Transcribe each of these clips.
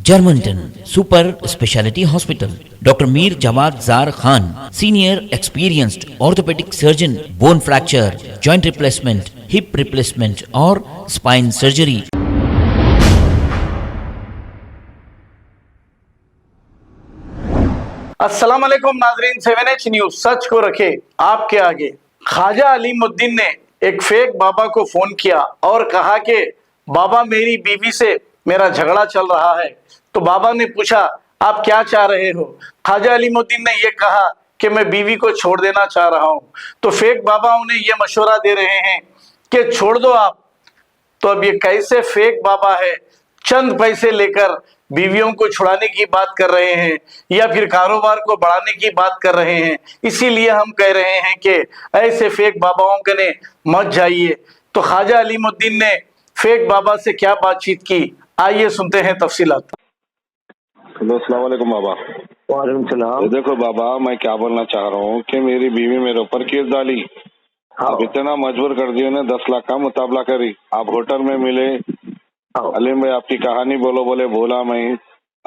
Germanton super speciality hospital, doctor Mir Jawad Zar Khan, senior experienced orthopaedic surgeon, bone fracture, joint replacement, hip replacement और spine surgery. अस्सलाम वालेकुम नाजरीन, 7H news सच को रखे आपके आगे। ख्वाजा अलीमुद्दीन ने एक फेक बाबा को फोन किया और कहा कि बाबा मेरी बीवी से मेरा झगड़ा चल रहा है। तो बाबा ने पूछा आप क्या चाह रहे हो। ख्वाजा अलीमुद्दीन ने यह कहा कि मैं बीवी को छोड़ देना चाह रहा हूं। तो फेक बाबा उन्हें यह मशवरा दे रहे हैं कि छोड़ दो आप। तो अब ये कैसे फेक बाबा है, चंद पैसे लेकर बीवियों को छुड़ाने की बात कर रहे हैं या फिर कारोबार को बढ़ाने की बात कर रहे हैं। इसीलिए हम कह रहे हैं कि ऐसे फेक बाबाओं कने मत जाइए। तो ख्वाजा अलीमुद्दीन ने फेक बाबा से क्या बातचीत की, आइए सुनते हैं तफसीलात। हेलो, अस्सलाम वालेकुम बाबा। वालेकुम सलाम। देखो बाबा, मैं क्या बोलना चाह रहा हूँ कि मेरी बीवी मेरे ऊपर केस डाली। हाँ। आप इतना मजबूर कर दिए ने 10 लाख का मुताबला करी। आप होटल में मिले, हाँ। अलीम भाई आपकी कहानी बोलो, बोले बोला मैं। आप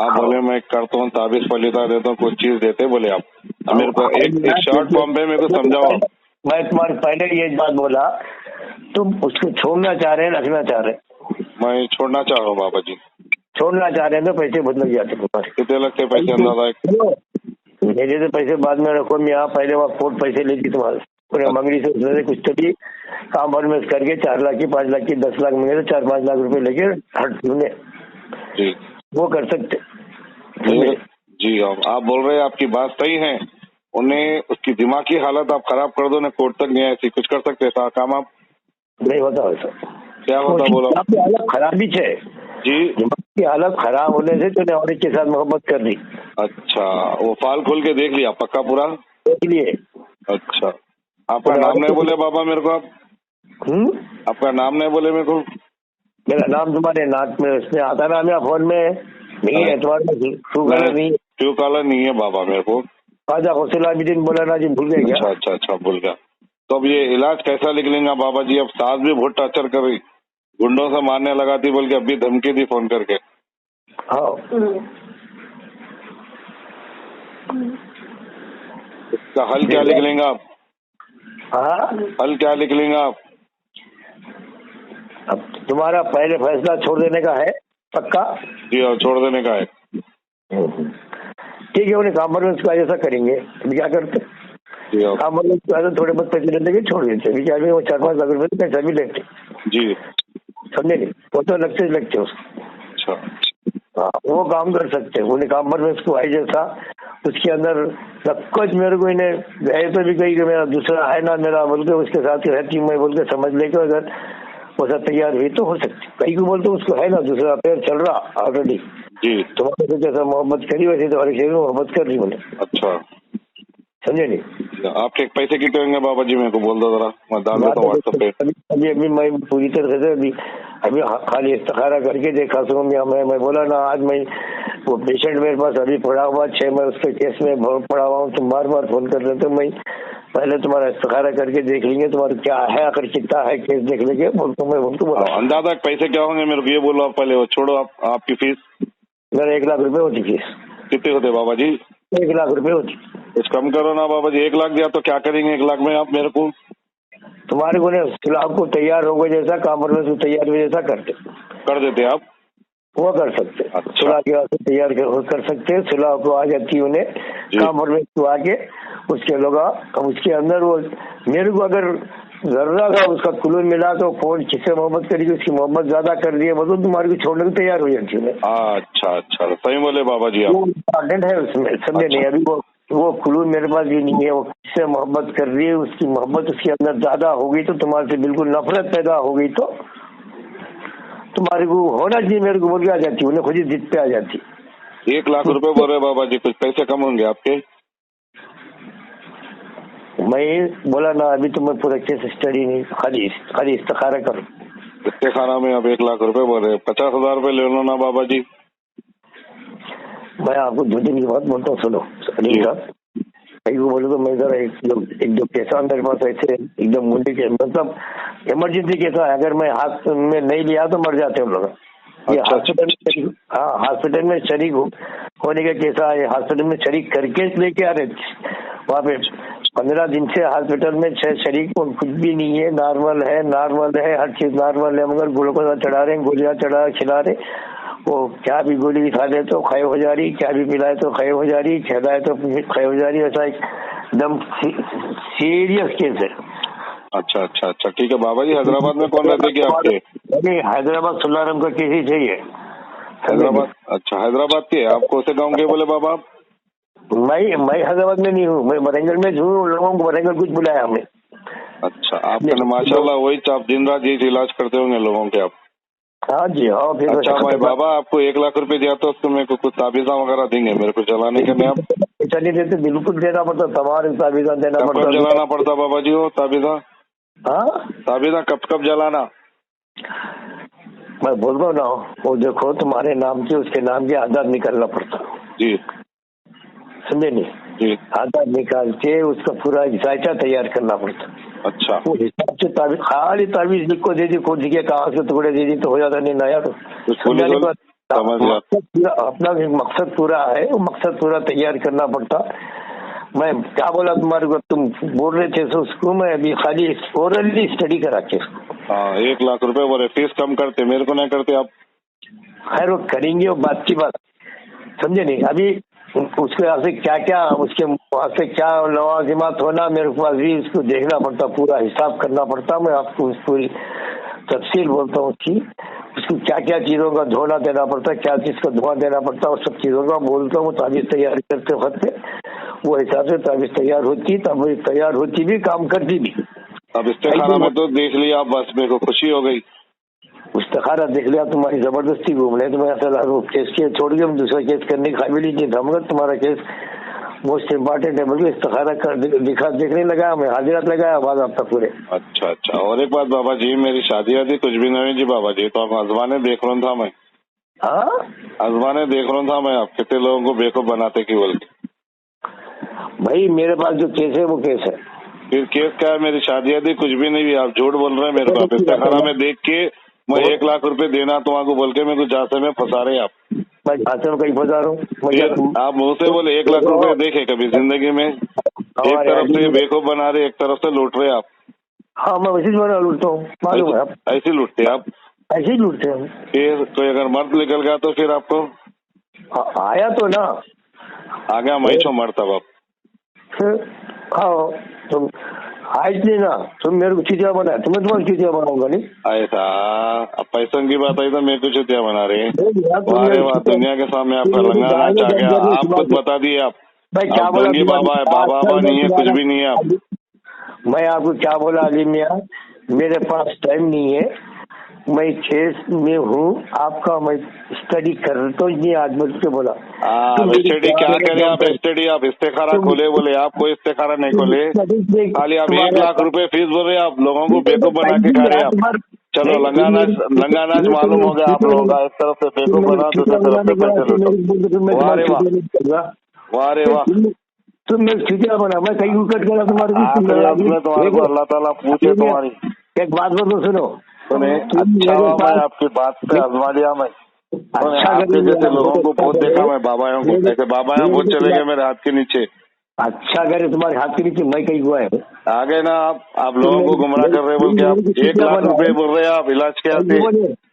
हाँ। बोले मैं करता हूँ, ताबीज पलीता देता हूँ, कुछ चीज देते बोले आप। मेरे को एक शॉर्ट फॉर्म पे मेरे को समझाओ। मैं तुम्हारे पहले ये बात बोला, तुम उसको छोड़ना चाह रहे हैं, रखना चाह रहे हैं? मैं छोड़ना चाह रहा हूँ बाबा जी। छोड़ना चाह रहे हैं तो पैसे बहुत लग जाते तुम्हारे। कितने लगते पैसे अंदाजा? मेरे से पैसे बाद में रखो। मैं यहाँ पहले वहाँ कोर्ट पैसे लेती तुम्हारे पूरे मंगनी से उसने कुछ तो भी काम भर में करके 4 लाख की, 5 लाख की, 10 लाख मंगे तो 4-5 लाख रुपए लेके हट तुमने जी वो कर सकते। जी आप बोल रहे हैं, आपकी बात सही है। उन्हें उसकी दिमाग की हालत आप खराब कर दो ना, कोर्ट तक नहीं ऐसी कुछ कर सकते था काम आप? नहीं होता वैसा। क्या होता बोलो? हालत खराब ही है जी। दिमाग की हालत खराब होने से तूने औरत के साथ मोहब्बत कर दी। अच्छा, वो फाल खोल के देख लिया पक्का पूरा? इसलिए अच्छा, आपका नाम नहीं बोले बाबा मेरे को आप? आपका नाम नहीं बोले मेरे को? मेरा नाम तुम्हारे नाक में उसमें आता ना, मेरा फोन में नहीं है तुम्हारे ट्रू कॉलर नहीं। ट्रू कॉलर नहीं है बाबा मेरे को। ख्वाजा गौसुल आबिदीन बोला ना जी, भूल गए क्या? अच्छा भूल गया। तो अब ये इलाज कैसा निकलेगा बाबा जी? अब सास भी बहुत टॉर्चर कर रही, गुंडों से मारने लगाती बोल के अभी धमकी दी फोन करके। हाँ। इसका हल क्या निकलेगा आप? हाँ, हल क्या निकलेगा आप? अब तुम्हारा पहले फैसला छोड़ देने का है पक्का? जी और छोड़ देने का है। ठीक है, उन्हें काम पर उसका ऐसा करेंगे। अभी क्या करते? काम पर थोड़े बहुत पैसे लेते छोड़ देते। अभी क्या वो 4-5 लाख रुपए पैसा भी लेते जी, समझे नहीं? वो तो लगते लगते उसको। अच्छा, हाँ, वो काम कर सकते हैं। उन्हें काम पर में उसको आई जैसा उसके अंदर कुछ मेरे को इन्हें गए तो भी कही कि मेरा दूसरा है ना मेरा बोल के उसके साथ रहती हूँ मैं बोल के समझ लेके अगर वैसा तैयार हुई तो हो सकती। कहीं को बोलते उसको है ना दूसरा पैर चल रहा ऑलरेडी जी। तुम्हारे से जैसा मोहब्बत करी वैसे तुम्हारे शरीर में मोहब्बत कर रही उन्हें। अच्छा, समझे नहीं? आपके पैसे कितने होंगे बाबा जी मेरे को बोल दो जरा, मैं डाल देता हूँ व्हाट्सएप पे। अभी मैं पूरी तरह से अभी खाली इस्तिखारा करके देखा सो मैं बोला ना आज मैं वो पेशेंट मेरे पास अभी पड़ा हुआ 6 मैं उसके केस में पड़ा हुआ हूँ। तुम बार बार फोन कर रहे थे, मैं पहले तुम्हारा इस्तिखारा करके देख लेंगे तुम्हारा क्या है, आखिर कितना है केस देख लेंगे बोलता मैं उनको बोला। अंदाजा पैसे क्या होंगे मेरे को ये बोलो आप पहले, वो छोड़ो आप। आपकी फीस? मेरा 1 लाख रुपए होती फीस। कितने होते बाबा जी? 1 लाख रुपए होती। कुछ कम करो ना बाबा जी। 1 लाख दिया तो क्या करेंगे 1 लाख में आप मेरे को? तुम्हारे को सुलह को तैयार हो गए जैसा काम में तैयार हुए जैसा करते कर देते आप? वो कर सकते। अच्छा। सुलह के वास्ते तैयार कर सकते। सुलह को आ जाती है उन्हें काम में आके उसके लोग उसके अंदर वो मेरे को अगर जर्रा का उसका कुल मिला तो कौन किससे मोहब्बत करेगी, उसकी मोहब्बत ज्यादा कर दी है मतलब तुम्हारे को छोड़ने को तैयार हो जाती है। अच्छा सही बोले बाबा जी आप। वो इम्पोर्टेंट है उसमें, समझे नहीं? अभी वो खुलू मेरे पास भी नहीं है। वो किससे मोहब्बत कर रही है, उसकी मोहब्बत उसके अंदर ज्यादा हो गई तो तुम्हारे से बिल्कुल नफरत पैदा हो गई तो तुम्हारे को होना चाहिए मेरे को बोल के आ जाती, उन्हें खुद ही जिद पे आ जाती। 1 लाख रुपए बोल रहे बाबा जी, कुछ पैसे कम होंगे आपके? मैं बोला ना अभी तो मैं पूरा केस स्टडी नहीं, खाली इस्तिखारा करो। इस्तिखारा में आप 1 लाख रुपए बोल रहे, 50,000 रुपए ले लो ना बाबा जी। मैं आपको 2 दिन की बात बोलता हूँ, सुनो अली साहब। कहीं को बोले तो मैं जरा एक दो पैसा मेरे पास ऐसे एकदम मुंडी के मतलब इमरजेंसी केसा है, अगर मैं हाथ में नहीं लिया तो मर जाते हम लोग। ये अच्छा, हॉस्पिटल में, हाँ हॉस्पिटल में शरीक होने का केस आया, हॉस्पिटल में शरीक करके लेके आ रहे थे वहाँ पे। 15 दिन से हॉस्पिटल में शरीक कुछ भी नहीं है, नॉर्मल है, हर चीज नॉर्मल है, मगर ग्लूकोज चढ़ा रहे हैं, गोलियां चढ़ा खिला रहे, वो क्या भी गोली खा ले तो खाए हो जा रही, क्या भी पिलाए तो खाए हो जा रही, खिलाए तो खाए हो जा रही, ऐसा एकदम सीरियस केस है। अच्छा अच्छा अच्छा, ठीक है बाबा जी। हैदराबाद में कौन रहते क्या आपके? नहीं, हैदराबाद सुल्लाराम का केस ही चाहिए। हैदराबाद? अच्छा, हैदराबाद के आप कौन से गाँव के बोले बाबा आप? मैं हैदराबाद में नहीं हूँ, मैं वरंगल में हूँ, लोगों को वरंगल कुछ बुलाया हमने। अच्छा, आपने माशाल्लाह वही आप दिन रात यही इलाज करते होंगे लोगों के आप? हाँ जी हाँ। फिर अच्छा भाई बाबा, आपको 1 लाख रुपए दिया तो उसको मेरे को कुछ ताबीजा वगैरह देंगे मेरे को जलाने के लिए? आप चलिए देते, बिल्कुल देना पड़ता, तमाम ताबीजा देना कब पड़ता। जलाना पड़ता बाबा जी वो ताबीजा? हाँ ताबीजा कब जलाना? मैं बोल रहा हूँ ना, वो देखो तुम्हारे नाम से उसके नाम के आधार निकालना पड़ता जी समझे नहीं, जी। आधार निकाल के उसका पूरा जायचा तैयार करना पड़ता। अच्छा, वो हिसाब से ताबीज, खाली ताबीज लिख को दे दी, खोज के कहाँ से टुकड़े दे दी तो हो जाता, नहीं नया तो समझाने के बाद समझ गया। अपना भी मकसद पूरा है, वो मकसद पूरा तैयार करना पड़ता। मैं क्या बोला तुम्हारे को, तुम बोल रहे थे उसको, मैं अभी खाली ओरली स्टडी करा के। हाँ, 1 लाख रुपए बोले, फीस कम करते, मेरे को नहीं करते आप? खैर वो करेंगे, वो बात की बात, समझे नहीं। अभी उसके यहाँ से क्या उसके वहाँ से क्या लवाजिमात होना, मेरे पास भी उसको देखना पड़ता, पूरा हिसाब करना पड़ता। मैं आपको उस पूरी तफसील बोलता हूँ कि उसको क्या चीजों का धोना देना पड़ता, क्या चीज का धुआं देना पड़ता, और सब चीजों का बोलता हूँ। ताबीज तैयार करते वक्त वो हिसाब से ताबीज तैयार होती, तब तैयार होती भी, काम करती भी। अब इस्तेखारा में तो देख लिया आप, बस मेरे को खुशी हो गई। इस्तेखारा देख लिया, तुम्हारी जबरदस्ती घूम रहे, तुम्हें ऐसा लगा केस के छोड़ के हम दूसरा केस करने की काबिल ही नहीं था, मगर तुम्हारा केस मोस्ट इम्पोर्टेंट है, बल्कि इस्तेखारा कर देखने लगा, मैं हाजिरात लगाया बाद आपका पूरे। अच्छा अच्छा, और एक बात बाबा जी, मेरी शादी आदि कुछ भी नहीं जी बाबा जी, तो आप आजमाने देख रहा था मैं। हाँ आजमाने देख रहा था मैं, आप कितने लोगों को बेवकूफ बनाते की बोल के। भाई मेरे पास जो केस है वो केस है। फिर केस क्या है? मेरी शादी आदि कुछ भी नहीं हुई, आप झूठ बोल रहे हैं मेरे को। इस्तेखारा में देख के मैं 1 लाख रुपए देना तो आपको बोल के मेरे को झांसे में फंसा रहे आप। मैं झांसे में कहीं फंसा रहा हूँ? आप मुँह से बोले 1 लाख रुपए देखे कभी जिंदगी में? एक तरफ से बेवकूफ बना रहे, एक तरफ से लूट रहे आप। हाँ मैं वैसे लूटता हूँ, मालूम है आप? ऐसे लूटते आप, ऐसे ही लूटते हैं। फिर कोई अगर मर्द निकल गया तो फिर आपको आया तो ना, आ गया मैं छो मर्द तब आप। हाँ तुम आज नहीं ना, तुम मेरे को चीटिया बनाया, तुम्हें तुम्हारी चीटिया बनाऊंगा नहीं। ऐसा अब पैसों की बात आई तो मेरे को चुतिया बना रहे हैं। वाह वाह, दुनिया के सामने आपका लंगाना चाह गया। आप खुद बता दिए आप ढोंगी बाबा है, बाबा नहीं है, कुछ भी नहीं है आप। मैं आपको क्या बोला अली मियाँ, मेरे पास टाइम नहीं है, मैं केस में हूँ आपका, मैं स्टडी कर तो नहीं आज बोल के बोला। स्टडी क्या करे आप? स्टडी आप इस्तेखारा खोले बोले, आप कोई इस्तेखारा नहीं खोले, खाली आप 1 लाख रुपए फीस बोल रहे, आप लोगों को बेवकूफ बना के खा रहे आप। चलो लंगानाच मालूम हो गया आप लोगों का, एक तरफ से बेवकूफ बना, दूसरी तरफ से पैसे लूटो। वाह रे वाह, वाह रे वाह, तुम मेरी छुट्टियां बना, मैं कहीं उकट गया तुम्हारे तुम्हारे को अल्लाह ताला पूछे तुम्हारी। एक बात बोलो सुनो, अच्छा मैं आपकी बात पे आजमा लिया मैं। आपके जैसे लोगों को बहुत देखा मैं, बाबाओं को, जैसे बाबाओं बहुत चले गए मेरे हाथ के नीचे। अच्छा करे तुम्हारे हाथ के नीचे, मैं कहीं हुआ है आ गए ना आप लोगों को गुमराह कर रहे बोल के। आप 1 लाख रुपए बोल रहे हैं, आप इलाज के आते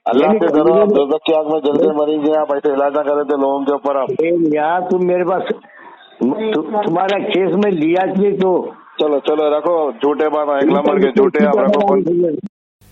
अल्लाह से डरो, आप दोज़ख की आग में जलते मरेंगे आप, ऐसे इलाज ना करे थे लोगों के ऊपर आप। यार तुम मेरे पास तुम्हारा केस में लिया तो चलो रखो झूठे बात, 1 नंबर के झूठे आप रखो फोन।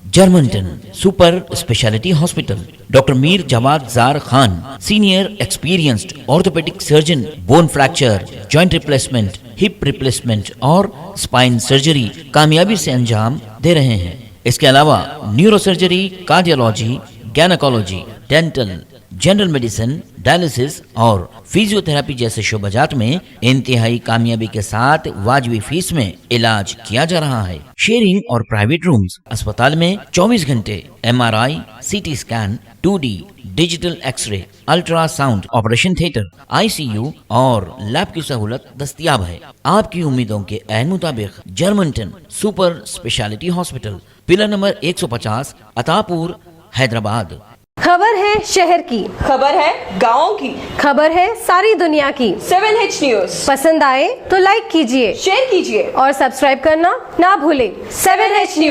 जर्मनटन super speciality hospital, doctor Mir Jamat Jar Khan, senior experienced orthopaedic surgeon, bone fracture, joint replacement, hip replacement और स्पाइन सर्जरी कामयाबी से अंजाम दे रहे हैं। इसके अलावा neuro surgery, cardiology, gynaecology, dental, general medicine, dialysis और फिजियोथेरेपी जैसे शोबाजात में इंतहाई कामयाबी के साथ वाजबी फीस में इलाज किया जा रहा है। शेयरिंग और प्राइवेट रूम्स, अस्पताल में 24 घंटे MRI, CT scan, 2D digital x-ray, ultrasound, operation theatre, ICU और लैब की सहूलत दस्तयाब है। आपकी उम्मीदों के ऐन मुताबिक Germanten super speciality hospital, pillar number 150, Attapur, Hyderabad. खबर है शहर की, खबर है गाँव की, खबर है सारी दुनिया की। 7H न्यूज पसंद आए तो लाइक कीजिए, शेयर कीजिए और सब्सक्राइब करना ना भूलें। 7H news.